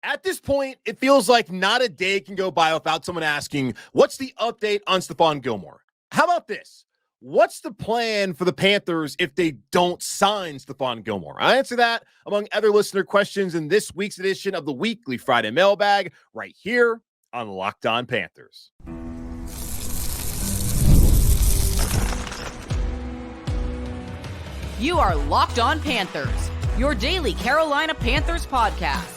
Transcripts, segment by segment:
At this point, it feels like not a day can go by without someone asking, what's the update on Stefon Gilmore? How about this? What's the plan for the Panthers if they don't sign Stefon Gilmore? I answer that among other listener questions in this week's edition of the weekly Friday mailbag right here on Locked On Panthers. You are Locked On Panthers, your daily Carolina Panthers podcast.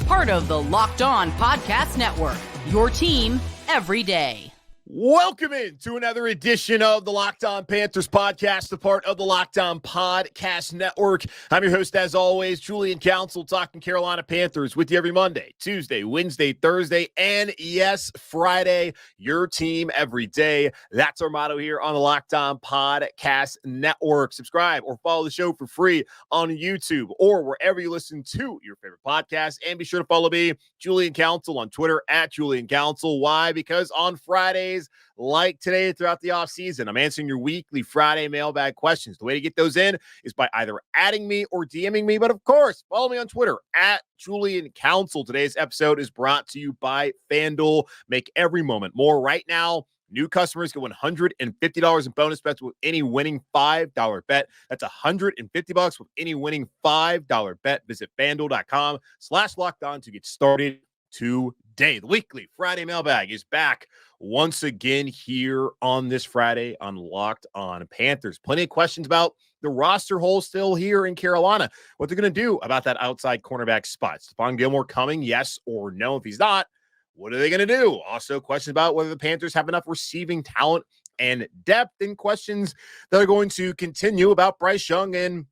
Part of the Locked On Podcast Network, your team every day. Welcome in to another edition of the Locked On Panthers podcast, the part of the Locked On Podcast Network. I'm your host, as always, Julian Council, talking Carolina Panthers with you every Monday, Tuesday, Wednesday, Thursday, and yes, Friday, your team every day. That's our motto here on the Locked On Podcast Network. Subscribe or follow the show for free on YouTube or wherever you listen to your favorite podcast. And be sure to follow me, Julian Council, on Twitter at Julian Council. Why? Because on Fridays, like today throughout the offseason, I'm answering your weekly Friday mailbag questions. The way to get those in is by either adding me or DMing me. But of course, follow me on Twitter at Julian Council. Today's episode is brought to you by FanDuel. Make every moment more. Right now, new customers get $150 in bonus bets with any winning $5 bet. That's $150 with any winning $5 bet. Visit FanDuel.com/lockedon to get started today. The weekly Friday mailbag is back once again here on this Friday on Locked On Panthers. Plenty of questions about the roster hole still here in Carolina. What they're going to do about that outside cornerback spot. Stefon Gilmore coming, yes or no? If he's not, what are they going to do? Also, questions about whether the Panthers have enough receiving talent and depth, and questions that are going to continue about Bryce Young and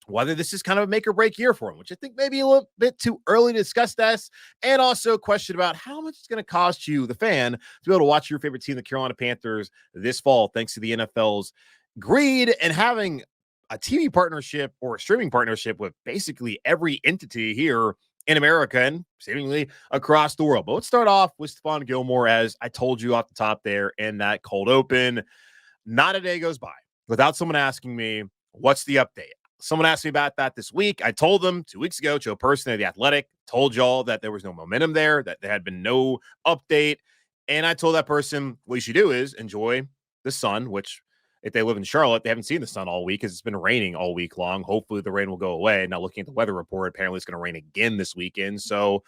whether this is kind of a make or break year for him, which I think maybe a little bit too early to discuss this. And also a question about how much it's going to cost you, the fan, to be able to watch your favorite team, the Carolina Panthers, this fall, thanks to the NFL's greed and having a TV partnership or a streaming partnership with basically every entity here in America and seemingly across the world. But let's start off with Stefon Gilmore, as I told you off the top there in that cold open. Not a day goes by without someone asking me, what's the update? Someone asked me about that this week. I told them 2 weeks ago, Joe Person of The Athletic told y'all that there was no momentum there, that there had been no update. And I told that person, what you should do is enjoy the sun, which if they live in Charlotte, they haven't seen the sun all week because it's been raining all week long. Hopefully the rain will go away. Now looking at the weather report, apparently it's going to rain again this weekend. So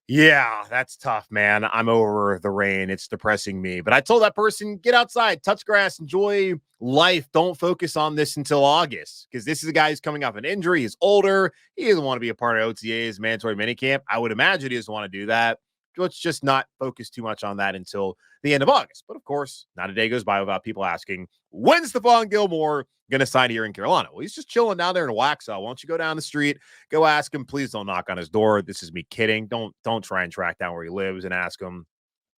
yeah, that's tough, man. I'm over the rain. It's depressing me. But I told that person, get outside, touch grass, enjoy life. Don't focus on this until August, because this is a guy who's coming off an injury. He's older. He doesn't want to be a part of OTAs, mandatory minicamp. I would imagine he doesn't want to do that. Let's just not focus too much on that until the end of August. But of course, not a day goes by without people asking, when's Stefon Gilmore going to sign here in Carolina? Well, he's just chilling down there in Waxhaw. Why don't you go down the street, go ask him? Please don't knock on his door. This is me kidding. Don't try and track down where he lives and ask him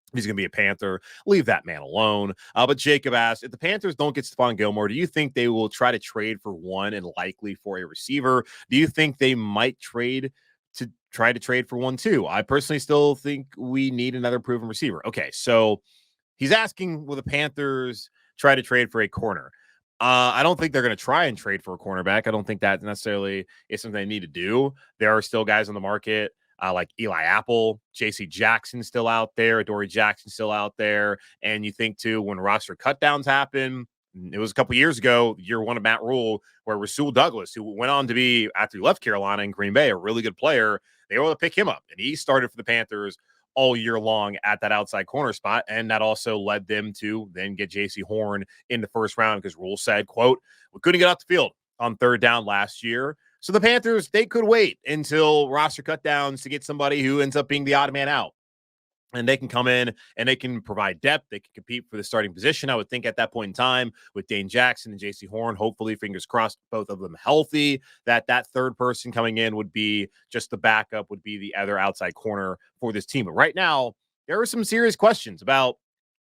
if he's going to be a Panther. Leave that man alone. But Jacob asked, if the Panthers don't get Stefon Gilmore, do you think they will try to trade for one and likely for a receiver? Do you think they might try to trade for one too? I personally still think we need another proven receiver. Okay, so he's asking, will the Panthers try to trade for a corner? I don't think they're going to try and trade for a cornerback. I don't think that necessarily is something they need to do. There are still guys on the market like Eli Apple, J.C. Jackson still out there, Adoree Jackson still out there. And you think too, when roster cutdowns happen, it was a couple years ago, year one of Matt Rule, where Rasul Douglas, who went on to be, after he left Carolina and Green Bay, a really good player, they were able to pick him up. And he started for the Panthers all year long at that outside corner spot. And that also led them to then get J.C. Horn in the first round, because Rule said, quote, we couldn't get off the field on third down last year. So the Panthers, they could wait until roster cutdowns to get somebody who ends up being the odd man out. And they can come in and they can provide depth. They can compete for the starting position. I would think at that point in time with Dane Jackson and J.C. Horn, hopefully, fingers crossed, both of them healthy, that third person coming in would be just the backup, would be the other outside corner for this team. But right now, there are some serious questions about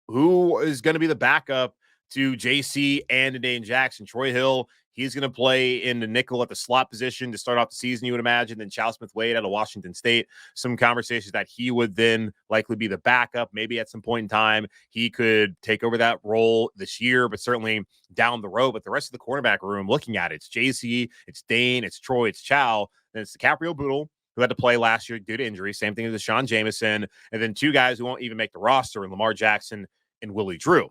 who is going to be the backup to JC and Dane Jackson. Troy Hill, he's going to play in the nickel at the slot position to start off the season, you would imagine. Then Chau Smith-Wade out of Washington State. Some conversations that he would then likely be the backup. Maybe at some point in time, he could take over that role this year, but certainly down the road. But the rest of the cornerback room, looking at it, it's JC, it's Dane, it's Troy, it's Chau, then it's DiCaprio Boodle, who had to play last year due to injury. Same thing as Deshaun Jameson. And then 2 guys who won't even make the roster, and Lamar Jackson and Willie Drew.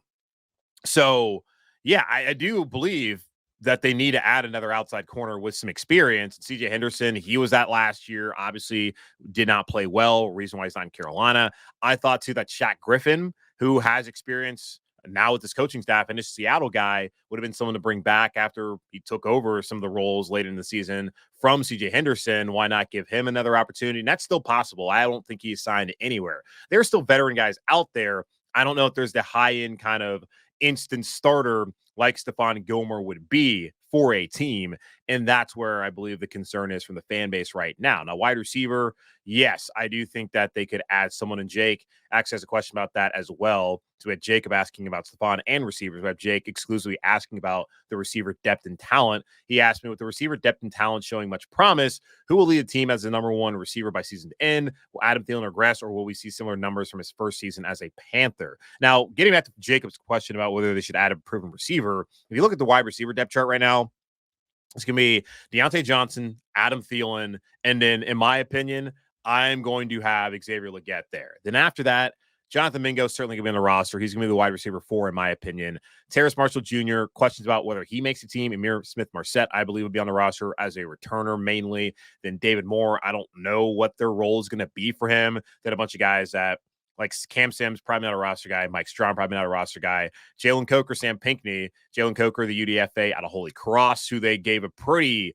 So, yeah, I do believe that they need to add another outside corner with some experience. CJ Henderson, he was that last year, obviously did not play well, reason why he's not in Carolina. I thought, too, that Shaq Griffin, who has experience now with this coaching staff and this Seattle guy, would have been someone to bring back after he took over some of the roles late in the season from CJ Henderson. Why not give him another opportunity? And that's still possible. I don't think he's signed anywhere. There's still veteran guys out there. I don't know if there's the high-end kind of instant starter like Stefon Gilmore would be for a team. And that's where I believe the concern is from the fan base right now. Now, wide receiver, yes, I do think that they could add someone. And Jake actually has a question about that as well. So we had Jacob asking about Stefon and receivers. We have Jake exclusively asking about the receiver depth and talent. He asked me, with the receiver depth and talent showing much promise, who will lead the team as the number 1 receiver by season end? Will Adam Thielen regress, or will we see similar numbers from his first season as a Panther? Now, getting back to Jacob's question about whether they should add a proven receiver, if you look at the wide receiver depth chart right now, it's going to be Deontay Johnson, Adam Thielen, and then, in my opinion, I'm going to have Xavier Legette there. Then after that, Jonathan Mingo is certainly going to be on the roster. He's going to be the wide receiver 4, in my opinion. Terrace Marshall Jr., questions about whether he makes the team. Amir Smith-Marset, I believe, would be on the roster as a returner mainly. Then David Moore, I don't know what their role is going to be for him. Then a bunch of guys that, like Cam Sims, probably not a roster guy. Mike Strong, probably not a roster guy. Jalen Coker, Sam Pinckney. Jalen Coker, the UDFA out of Holy Cross, who they gave a pretty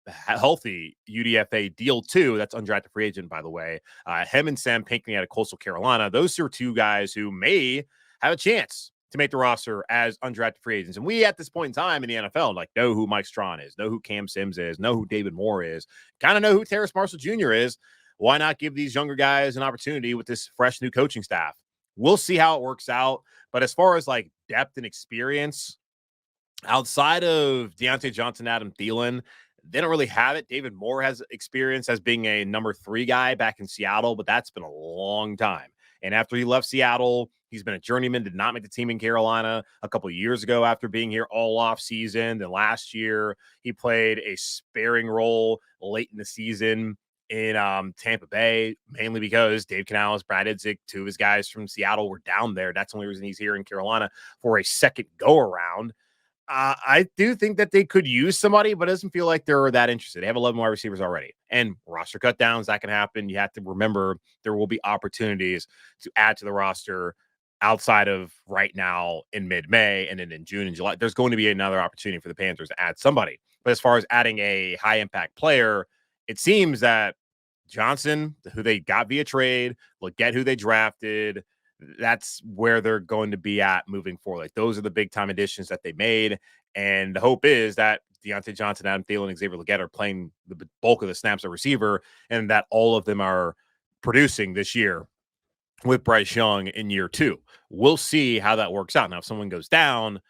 healthy UDFA deal to. That's undrafted free agent, by the way. Him and Sam Pinckney out of Coastal Carolina. Those are 2 guys who may have a chance to make the roster as undrafted free agents. And we, at this point in time in the NFL, like, know who Mike Strong is, know who Cam Sims is, know who David Moore is, kind of know who Terrace Marshall Jr. is. Why not give these younger guys an opportunity with this fresh new coaching staff? We'll see how it works out. But as far as like depth and experience, outside of Deontay Johnson, Adam Thielen, they don't really have it. David Moore has experience as being a number 3 guy back in Seattle, but that's been a long time. And after he left Seattle, he's been a journeyman, did not make the team in Carolina a couple of years ago after being here all off season. Then last year, he played a sparing role late in the season in Tampa Bay, mainly because Dave Canales, Brad Idzik, 2 of his guys from Seattle were down there. That's the only reason he's here in Carolina for a second go-around. I do think that they could use somebody, but it doesn't feel like they're that interested. They have 11 wide receivers already. And roster cut downs, that can happen. You have to remember there will be opportunities to add to the roster outside of right now in mid-May, and then in June and July. There's going to be another opportunity for the Panthers to add somebody. But as far as adding a high-impact player, it seems that Johnson, who they got via trade, Legette, who they drafted, that's where they're going to be at moving forward. Like, those are the big-time additions that they made, and the hope is that Deontay Johnson, Adam Thielen, and Xavier Legette are playing the bulk of the snaps at receiver, and that all of them are producing this year with Bryce Young in year 2. We'll see how that works out. Now, if someone goes down,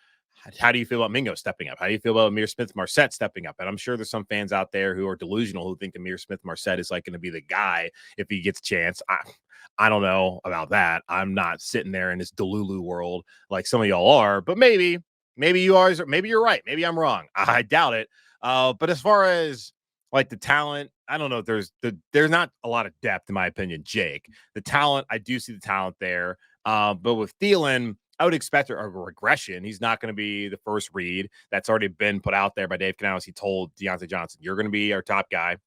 how do you feel about Mingo stepping up? How do you feel about Amir Smith-Marset stepping up? And I'm sure there's some fans out there who are delusional who think Amir Smith-Marset is like going to be the guy if he gets a chance. I don't know about that. I'm not sitting there in this Delulu world like some of y'all are, but maybe you are, maybe you're right. Maybe I'm wrong. I doubt it. But as far as like the talent, I don't know. There's not a lot of depth in my opinion, Jake. The talent, I do see the talent there. But with Thielen, I would expect a regression. He's not going to be the first read. That's already been put out there by Dave Canales. He told Deontay Johnson, you're going to be our top guy.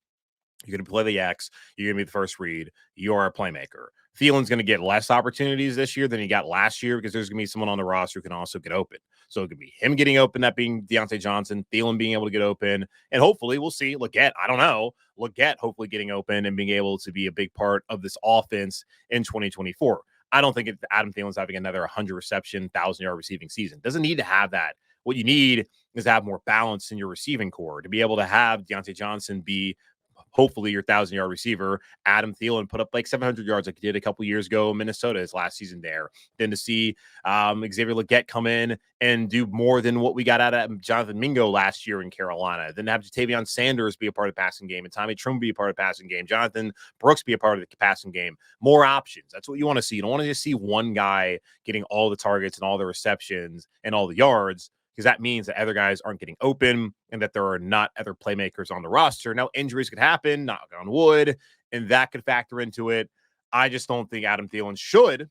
You're going to play the X. You're going to be the first read. You're a playmaker. Thielen's going to get less opportunities this year than he got last year because there's going to be someone on the roster who can also get open. So it could be him getting open, that being Deontay Johnson, Thielen being able to get open, and hopefully we'll see Legette. I don't know. Legette hopefully getting open and being able to be a big part of this offense in 2024. I don't think Adam Thielen's having another 100 reception, 1,000-yard receiving season. Doesn't need to have that. What you need is to have more balance in your receiving core, to be able to have Deontay Johnson be hopefully your 1,000-yard receiver. Adam Thielen put up like 700 yards like he did a couple years ago in Minnesota his last season there. Then to see Xavier Legette come in and do more than what we got out of Jonathan Mingo last year in Carolina. Then to have Jatavion Sanders be a part of the passing game and Tommy Trum be a part of the passing game. Jonathan Brooks be a part of the passing game. More options. That's what you want to see. You don't want to just see one guy getting all the targets and all the receptions and all the yards, because that means that other guys aren't getting open and that there are not other playmakers on the roster. Now, injuries could happen, knock on wood, and that could factor into it. I just don't think Adam Thielen should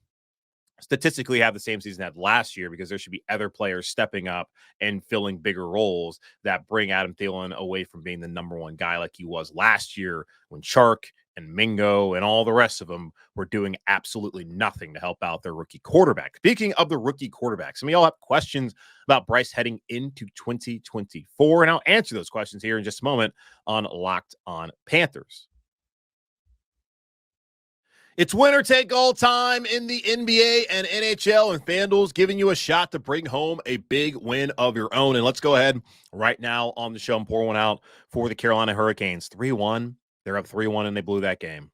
statistically have the same season had last year, because there should be other players stepping up and filling bigger roles that bring Adam Thielen away from being the number one guy like he was last year when Chark and Mingo and all the rest of them were doing absolutely nothing to help out their rookie quarterback. Speaking of the rookie quarterbacks, we all have questions about Bryce heading into 2024, and I'll answer those questions here in just a moment on Locked On Panthers. It's winner take all time in the NBA and NHL, and FanDuel's giving you a shot to bring home a big win of your own. And let's go ahead right now on the show and pour one out for the Carolina Hurricanes. 3-1. They're up 3-1, and they blew that game.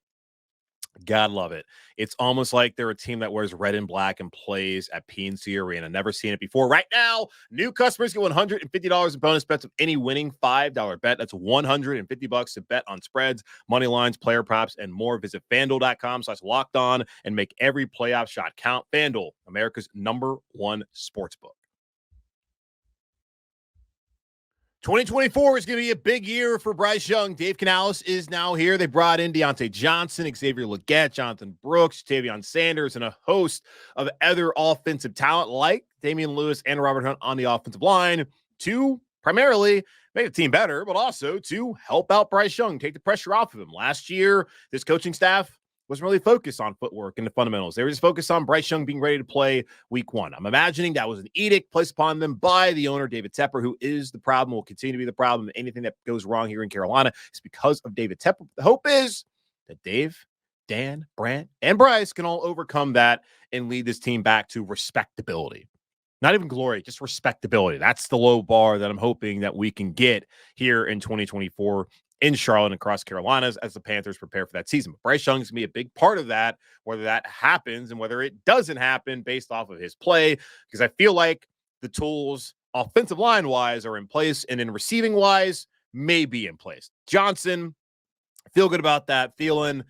God love it. It's almost like they're a team that wears red and black and plays at PNC Arena. Never seen it before. Right now, new customers get $150 in bonus bets of any winning $5 bet. That's $150 to bet on spreads, money lines, player props, and more. Visit FanDuel.com/lockedon and make every playoff shot count. FanDuel, America's #1 sportsbook. 2024 is going to be a big year for Bryce Young. Dave Canales is now here. They brought in Deontay Johnson, Xavier Legette, Jonathan Brooks, Tavion Sanders, and a host of other offensive talent like Damian Lewis and Robert Hunt on the offensive line to primarily make the team better, but also to help out Bryce Young, take the pressure off of him. Last year, this coaching staff wasn't really focused on footwork and the fundamentals. They were just focused on Bryce Young being ready to play week 1. I'm imagining that was an edict placed upon them by the owner, David Tepper, who is the problem, will continue to be the problem. Anything that goes wrong here in Carolina is because of David Tepper. The hope is that Dave, Dan, Brant, and Bryce can all overcome that and lead this team back to respectability. Not even glory, just respectability. That's the low bar that I'm hoping that we can get here in 2024 in Charlotte and across Carolinas as the Panthers prepare for that season. But Bryce Young is going to be a big part of that, whether that happens and whether it doesn't happen based off of his play, because I feel like the tools offensive line-wise are in place, and in receiving-wise may be in place. Johnson, feel good about that. Feel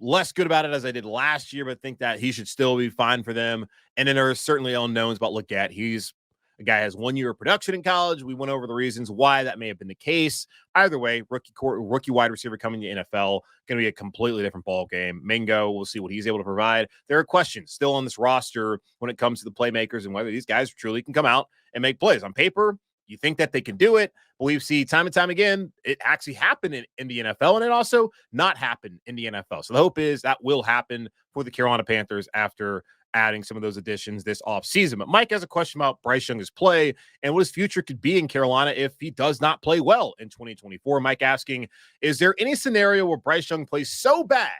less good about it as I did last year, but think that he should still be fine for them. And then there are certainly unknowns about Legette. He's a guy has 1 year of production in college. We went over the reasons why that may have been the case. Either way, rookie wide receiver coming to NFL, going to be a completely different ball game. Mingo, we'll see what he's able to provide. There are questions still on this roster when it comes to the playmakers and whether these guys truly can come out and make plays. On paper, you think that they can do it, but we've seen time and time again, it actually happened in the NFL, and it also not happened in the NFL. So the hope is that will happen for the Carolina Panthers after adding some of those additions this offseason. But Mike has a question about Bryce Young's play and what his future could be in Carolina if he does not play well in 2024. Mike asking, is there any scenario where Bryce Young plays so bad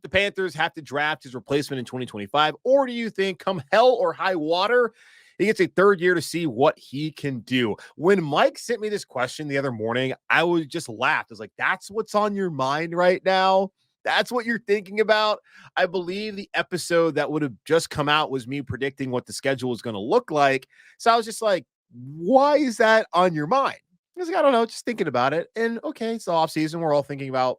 the Panthers have to draft his replacement in 2025? Or do you think come hell or high water, he gets a third year to see what he can do? When Mike sent me this question the other morning, I was just laughed. I was like, that's what's on your mind right now? That's what you're thinking about? I believe the episode that would have just come out was me predicting what the schedule was going to look like. So I was just like, why is that on your mind? I was like, I don't know, just thinking about it. And okay, it's the offseason. We're all thinking about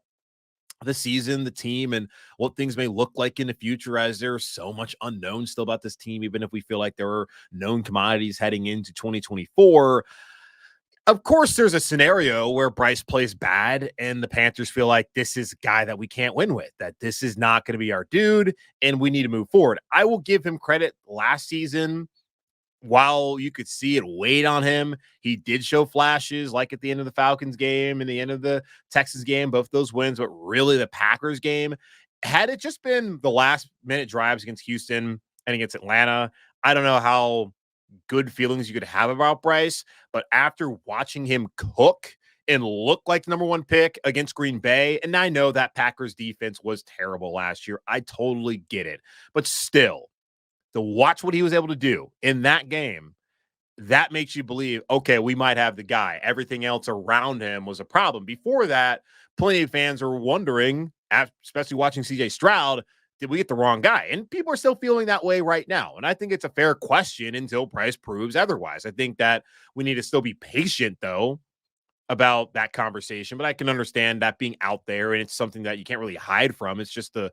the season, the team, and what things may look like in the future, as there's so much unknown still about this team, even if we feel like there are known commodities heading into 2024. Of course, there's a scenario where Bryce plays bad and the Panthers feel like this is a guy that we can't win with, that this is not going to be our dude and we need to move forward. I will give him credit. Last season, while you could see it weighed on him, he did show flashes, like at the end of the Falcons game and the end of the Texans game, both those wins, but really the Packers game. Had it just been the last minute drives against Houston and against Atlanta, I don't know how good feelings you could have about Bryce, but after watching him cook and look like the #1 pick against Green Bay, and I know that Packers defense was terrible last year, I totally get it, but still, to watch what he was able to do in that game, that makes you believe, okay, we might have the guy. Everything else around him was a problem. Before that, plenty of fans are wondering, especially watching CJ Stroud, did we get the wrong guy? And people are still feeling that way right now. And I think it's a fair question until Bryce proves otherwise. I think that we need to still be patient, though, about that conversation, but I can understand that being out there, and it's something that you can't really hide from. It's just the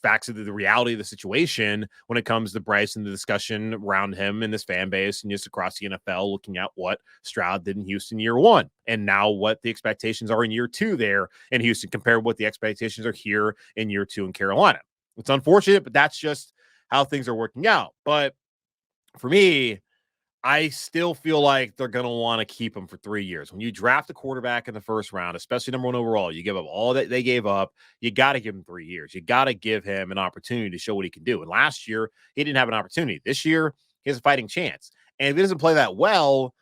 facts of the reality of the situation when it comes to Bryce and the discussion around him and this fan base and just across the NFL, looking at what Stroud did in Houston year one and now what the expectations are in year two there in Houston compared to what the expectations are here in year two in Carolina. It's unfortunate, but that's just how things are working out. But for me, I still feel like they're going to want to keep him for 3 years. When you draft a quarterback in the first round, especially number one overall, you give up all that they gave up. You got to give him 3 years. You got to give him an opportunity to show what he can do. And last year, he didn't have an opportunity. This year, he has a fighting chance. And if he doesn't play that well,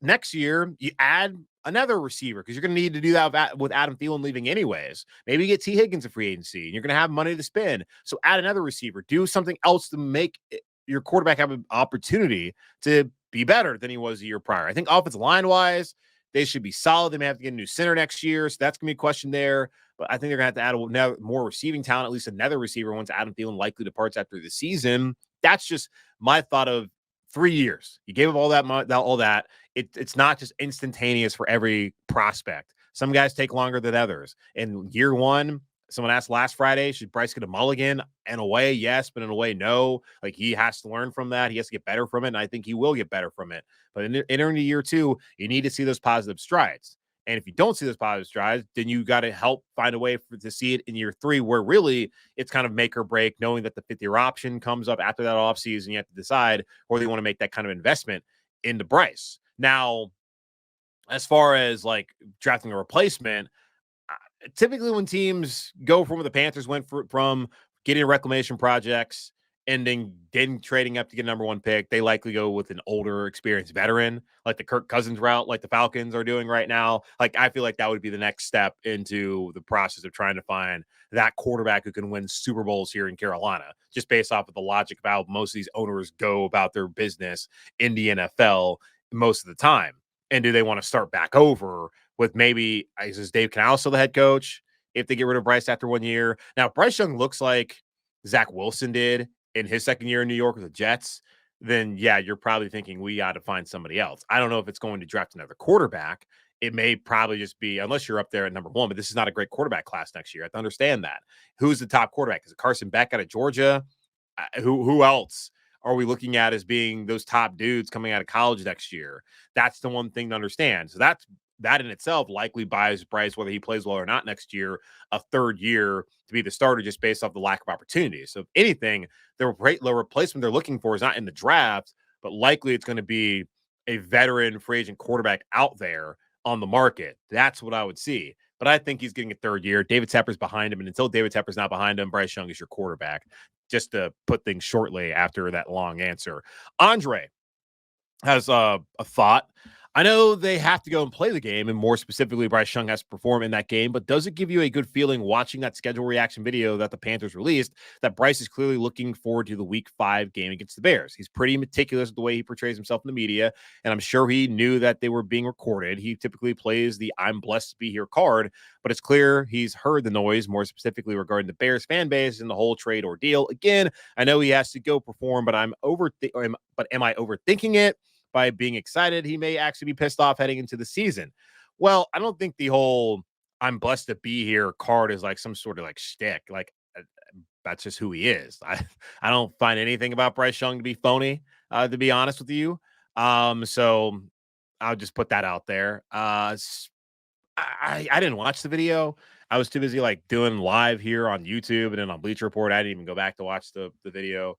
next year, you add another receiver because you're going to need to do that with Adam Thielen leaving anyways. Maybe you get T. Higgins a free agency and you're going to have money to spend. So add another receiver. Do something else to make your quarterback have an opportunity to be better than he was the year prior. I think offensive line-wise, they should be solid. They may have to get a new center next year, so that's going to be a question there. But I think they're going to have to add more receiving talent, at least another receiver once Adam Thielen likely departs after the season. That's just my thought of 3 years. You gave up all that. It's not just instantaneous for every prospect. Some guys take longer than others. In year one, someone asked last Friday, should Bryce get a mulligan? In a way, yes, but in a way, no. Like, he has to learn from that. He has to get better from it, and I think he will get better from it. But entering the year two, you need to see those positive strides. And if you don't see those positive strides, then you got to help find a way to see it in year three, where really it's kind of make or break, knowing that the fifth-year option comes up after that offseason. You have to decide whether you want to make that kind of investment into Bryce. Now, as far as like drafting a replacement, typically when teams go from what the Panthers went from getting reclamation projects and then trading up to get a number one pick, they likely go with an older, experienced veteran, like the Kirk Cousins route, like the Falcons are doing right now. Like, I feel like that would be the next step into the process of trying to find that quarterback who can win Super Bowls here in Carolina, just based off of the logic of how most of these owners go about their business in the NFL most of the time. And do they want to start back over with maybe, is Dave Canales still the head coach if they get rid of Bryce after 1 year? Now, if Bryce Young looks like Zach Wilson did in his second year in New York with the Jets, then yeah, you're probably thinking we got to find somebody else. I don't know if it's going to draft another quarterback. It may probably just be, unless you're up there at number one, but this is not a great quarterback class next year. I have to understand that. Who's the top quarterback? Is it Carson Beck out of Georgia? Who else are we looking at as being those top dudes coming out of college next year? That's the one thing to understand. So that in itself likely buys Bryce, whether he plays well or not next year, a third year to be the starter just based off the lack of opportunities. So if anything, the replacement they're looking for is not in the draft, but likely it's going to be a veteran free agent quarterback out there on the market. That's what I would see. But I think he's getting a third year. David Tepper's behind him. And until David Tepper's not behind him, Bryce Young is your quarterback. Just to put things shortly after that long answer. Andre has a thought. I know they have to go and play the game, and more specifically, Bryce Young has to perform in that game, but does it give you a good feeling watching that schedule reaction video that the Panthers released that Bryce is clearly looking forward to the Week 5 game against the Bears? He's pretty meticulous with the way he portrays himself in the media, and I'm sure he knew that they were being recorded. He typically plays the I'm blessed to be here card, but it's clear he's heard the noise, more specifically regarding the Bears fan base and the whole trade ordeal. Again, I know he has to go perform, but am I overthinking it? By being excited, he may actually be pissed off heading into the season. Well, I don't think the whole I'm blessed to be here card is like some sort of like shtick. Like, that's just who he is. I don't find anything about Bryce Young to be phony, to be honest with you. So I'll just put that out there. I didn't watch the video. I was too busy like doing live here on YouTube and then on Bleacher Report. I didn't even go back to watch the video.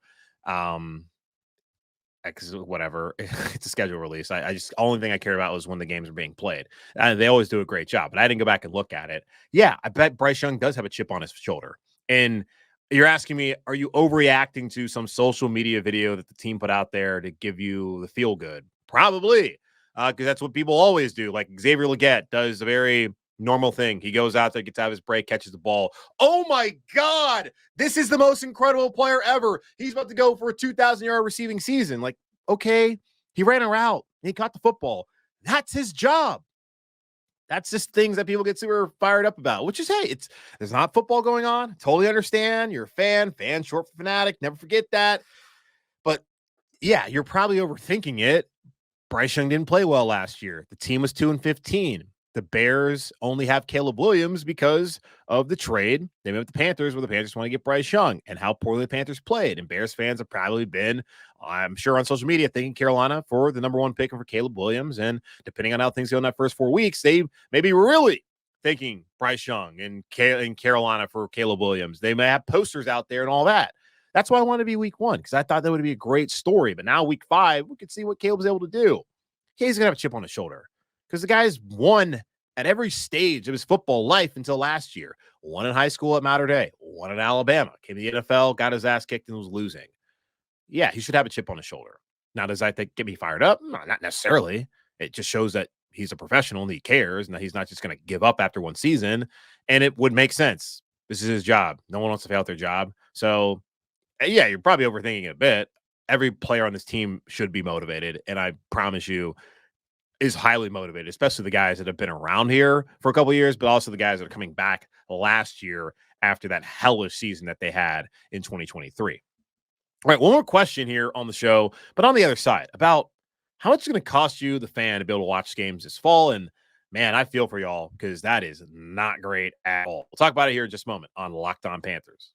Because whatever, it's a schedule release. I just, only thing I care about was when the games are being played. And they always do a great job, but I didn't go back and look at it. Yeah, I bet Bryce Young does have a chip on his shoulder. And you're asking me, are you overreacting to some social media video that the team put out there to give you the feel good? Probably, because that's what people always do. Like Xavier Legette does a very normal thing. He goes out there, gets out of his break, catches the ball. Oh my God, this is the most incredible player ever. He's about to go for a 2,000-yard receiving season. Like, okay, he ran a route. He caught the football. That's his job. That's just things that people get super fired up about, which is, hey, there's not football going on. Totally understand. You're a fan short for fanatic. Never forget that. But yeah, you're probably overthinking it. Bryce Young didn't play well last year. The team was 2-15. The Bears only have Caleb Williams because of the trade they made with the Panthers, where the Panthers want to get Bryce Young, and how poorly the Panthers played. And Bears fans have probably been, I'm sure, on social media thanking Carolina for the number one pick for Caleb Williams. And depending on how things go in that first 4 weeks, they may be really thanking Bryce Young and Carolina for Caleb Williams. They may have posters out there and all that. That's why I wanted to be week 1, because I thought that would be a great story. But now week 5, we could see what Caleb's able to do. He's going to have a chip on his shoulder because the guy's won at every stage of his football life until last year. Won in high school at Mater Dei, won in Alabama, came to the NFL, got his ass kicked and was losing. Yeah, he should have a chip on his shoulder. Now, does that get me fired up? No, not necessarily. It just shows that he's a professional and he cares and that he's not just going to give up after one season. And it would make sense. This is his job. No one wants to fail at their job. So, yeah, you're probably overthinking it a bit. Every player on this team should be motivated. And I promise you, is highly motivated, especially the guys that have been around here for a couple of years, but also the guys that are coming back last year after that hellish season that they had in 2023. All right, one more question here on the show, but on the other side, about how much it's going to cost you, the fan, to be able to watch games this fall. And man, I feel for y'all because that is not great at all. We'll talk about it here in just a moment on Locked On Panthers.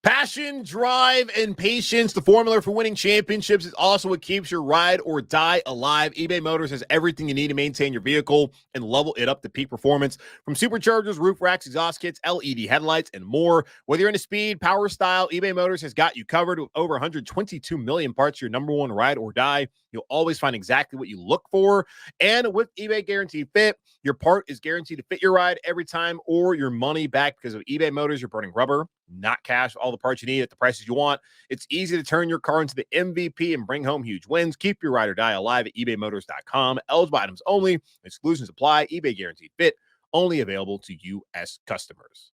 Passion, drive, and patience, the formula for winning championships, is also what keeps your ride or die alive. eBay Motors has everything you need to maintain your vehicle and level it up to peak performance. From superchargers, roof racks, exhaust kits, LED headlights, and more. Whether you're into speed, power, style, eBay Motors has got you covered with over 122 million parts. Your number one ride or die. You'll always find exactly what you look for. And with eBay Guaranteed Fit, your part is guaranteed to fit your ride every time or your money back. Because of eBay Motors, you're burning rubber, not cash. All the parts you need at the prices you want. It's easy to turn your car into the MVP and bring home huge wins. Keep your ride or die alive at ebaymotors.com. Eligible items only. Exclusions apply. eBay Guaranteed Fit, only available to U.S. customers.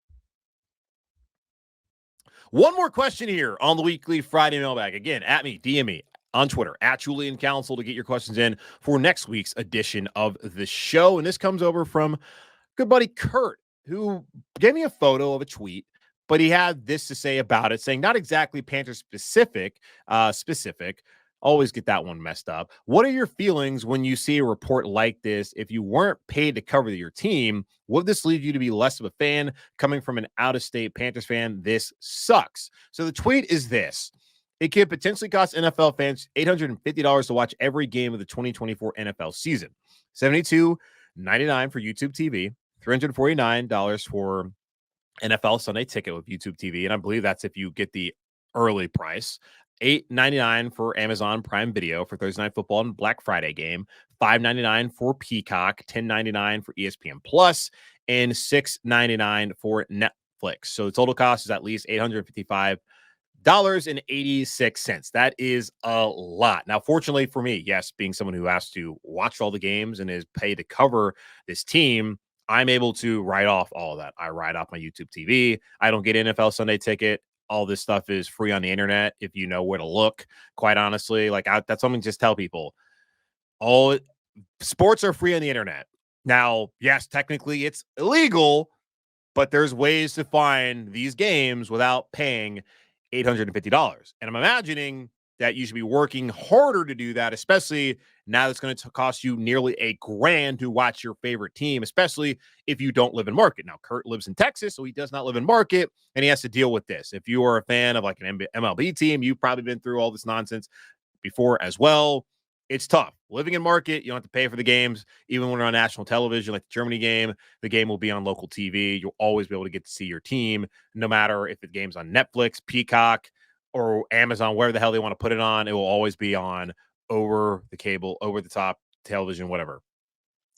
One more question here on the weekly Friday mailbag. Again, at me, DM me on Twitter, at Julian Council, to get your questions in for next week's edition of the show. And this comes over from good buddy Kurt, who gave me a photo of a tweet, but he had this to say about it, saying not exactly Panthers specific. Always get that one messed up. What are your feelings when you see a report like this? If you weren't paid to cover your team, would this lead you to be less of a fan? Coming from an out-of-state Panthers fan, this sucks. So the tweet is this. It could potentially cost NFL fans $850 to watch every game of the 2024 NFL season. $72.99 for YouTube TV, $349 for NFL Sunday Ticket with YouTube TV, and I believe that's if you get the early price. $8.99 for Amazon Prime Video for Thursday Night Football and Black Friday game. $5.99 for Peacock. $10.99 for ESPN Plus, and $6.99 for Netflix. So the total cost is at least $855.86. That is a lot. Now, fortunately for me, yes, being someone who has to watch all the games and is paid to cover this team, I'm able to write off all of that. I write off my YouTube TV. I don't get NFL Sunday Ticket. All this stuff is free on the internet if you know where to look, quite honestly. That's something to just tell people. All sports are free on the internet. Now, yes, technically it's illegal, but there's ways to find these games without paying $850. And I'm imagining that you should be working harder to do that, especially now that's going to cost you nearly $1,000 to watch your favorite team, especially if you don't live in Market. Now, Kurt lives in Texas, so he does not live in Market, and he has to deal with this. If you are a fan of like an MLB team, you've probably been through all this nonsense before as well. It's tough. Living in Market, you don't have to pay for the games. Even when they're on national television, like the Germany game, the game will be on local TV. You'll always be able to get to see your team, no matter if the game's on Netflix, Peacock, or Amazon, wherever the hell they want to put it on. It will always be on over the cable, over the top television, whatever.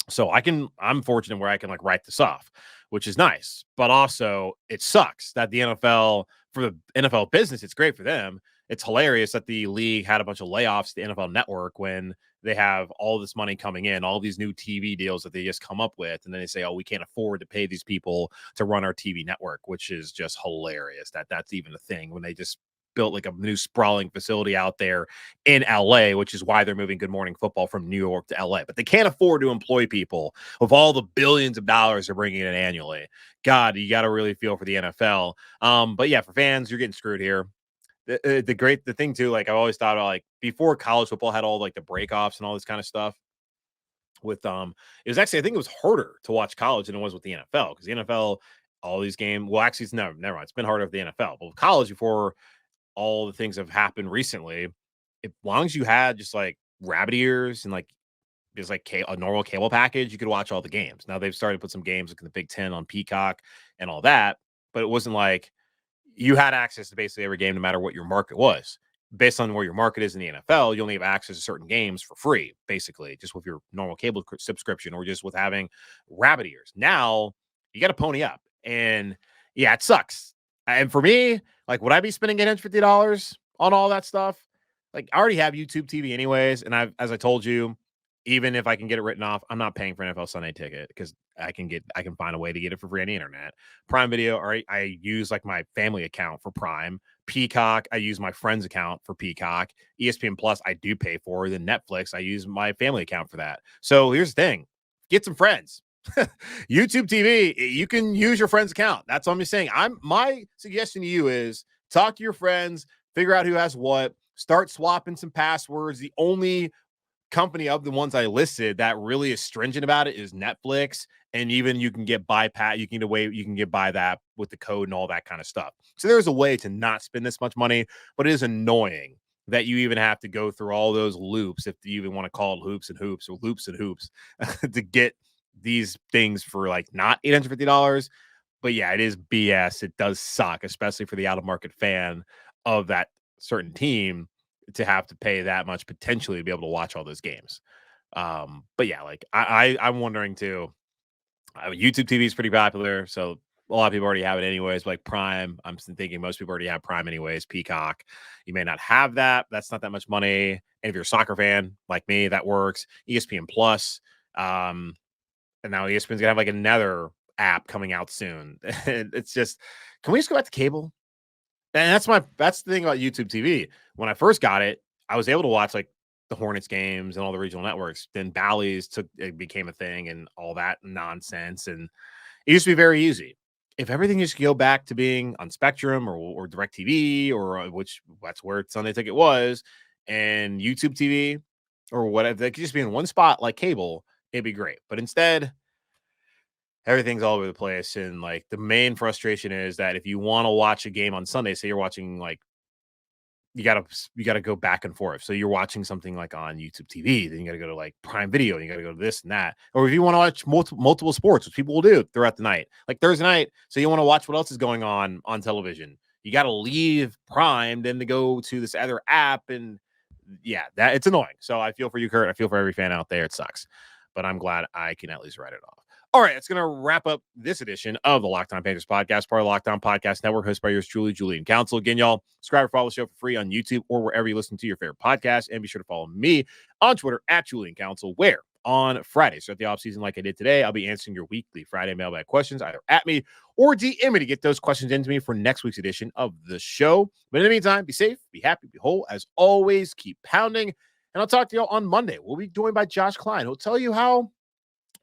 So I'm fortunate where I can write this off, which is nice. But also it sucks that the NFL, for the NFL business, it's great for them. It's hilarious that the league had a bunch of layoffs, the NFL Network, when they have all this money coming in, all these new TV deals that they just come up with. And then they say, oh, we can't afford to pay these people to run our TV network, which is just hilarious that that's even a thing when they just built a new sprawling facility out there in LA, which is why they're moving Good Morning Football from New York to LA. But they can't afford to employ people with all the billions of dollars they're bringing in annually. God, you got to really feel for the NFL. But yeah, for fans, you're getting screwed here. the thing too, like I always thought about, like before college football had all like the breakoffs and all this kind of stuff with it was actually, I think it was harder to watch college than it was with the NFL, because the NFL, all these games, well, actually it's never mind, it's been harder with the NFL, but with college, before all the things have happened recently, as long as you had just like rabbit ears and like just like a normal cable package, you could watch all the games. Now they've started to put some games like in the Big Ten on Peacock and all that, but it wasn't like you had access to basically every game, no matter what your market was. Based on where your market is in the NFL, you only have access to certain games for free, basically, just with your normal cable subscription or just with having rabbit ears. Now you got to pony up, and yeah, it sucks. And for me, like, would I be spending $850 on all that stuff? Like, I already have YouTube TV anyways, and as I told you, even if I can get it written off, I'm not paying for NFL Sunday Ticket, because I can find a way to get it for free on the internet. Prime Video, all right, I use like my family account for Prime. Peacock, I use my friend's account for Peacock. ESPN Plus, I do pay for. Then Netflix, I use my family account for that. So here's the thing: get some friends. YouTube TV, you can use your friend's account. That's what I'm just saying. My suggestion to you is talk to your friends, figure out who has what, start swapping some passwords. The only company of the ones I listed that really is stringent about it is Netflix, and even you can get bypass, you can get by that with the code and all that kind of stuff. So there's a way to not spend this much money, but it is annoying that you even have to go through all those loops, if you even want to call it hoops and hoops or loops and hoops, to get these things for like not $850. But yeah, it is BS. It does suck, especially for the out of market fan of that certain team, to have to pay that much potentially to be able to watch all those games. But yeah, like I'm wondering too. YouTube TV is pretty popular, so a lot of people already have it anyways. Like Prime, I'm thinking most people already have Prime anyways. Peacock, you may not have that. That's not that much money. And if you're a soccer fan like me, that works. ESPN Plus, and now ESPN's gonna have like another app coming out soon. It's just, can we just go back to cable? And that's the thing about YouTube TV. When I first got it, I was able to watch like the Hornets games and all the regional networks. Then Bally's became a thing and all that nonsense. And it used to be very easy. If everything used to go back to being on Spectrum or DirecTV, or which that's where Sunday Ticket was, and YouTube TV or whatever, they could just be in one spot like cable, it'd be great. But instead, everything's all over the place. And like the main frustration is that if you want to watch a game on Sunday, say you're watching like, you gotta go back and forth. So you're watching something like on YouTube TV, then you gotta go to like Prime Video, and you gotta go to this and that. Or if you want to watch multiple sports, which people will do throughout the night, like Thursday night, so you want to watch what else is going on television, you got to leave Prime then to go to this other app. And yeah, that it's annoying. So I feel for you, Kurt. I feel for every fan out there. It sucks, but I'm glad I can at least write it off. All right, it's going to wrap up this edition of the Locked On Panthers podcast, part of the Locked On Podcast Network, hosted by yours truly, Julian Council. Again, y'all, subscribe or follow the show for free on YouTube or wherever you listen to your favorite podcast. And be sure to follow me on Twitter at Julian Council, where on Friday, start the offseason like I did today, I'll be answering your weekly Friday mailbag questions, either at me or DM me to get those questions into me for next week's edition of the show. But in the meantime, be safe, be happy, be whole. As always, keep pounding. And I'll talk to y'all on Monday. We'll be joined by Josh Klein. He'll tell you how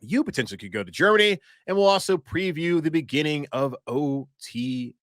you potentially could go to Germany, and we'll also preview the beginning of OTAs.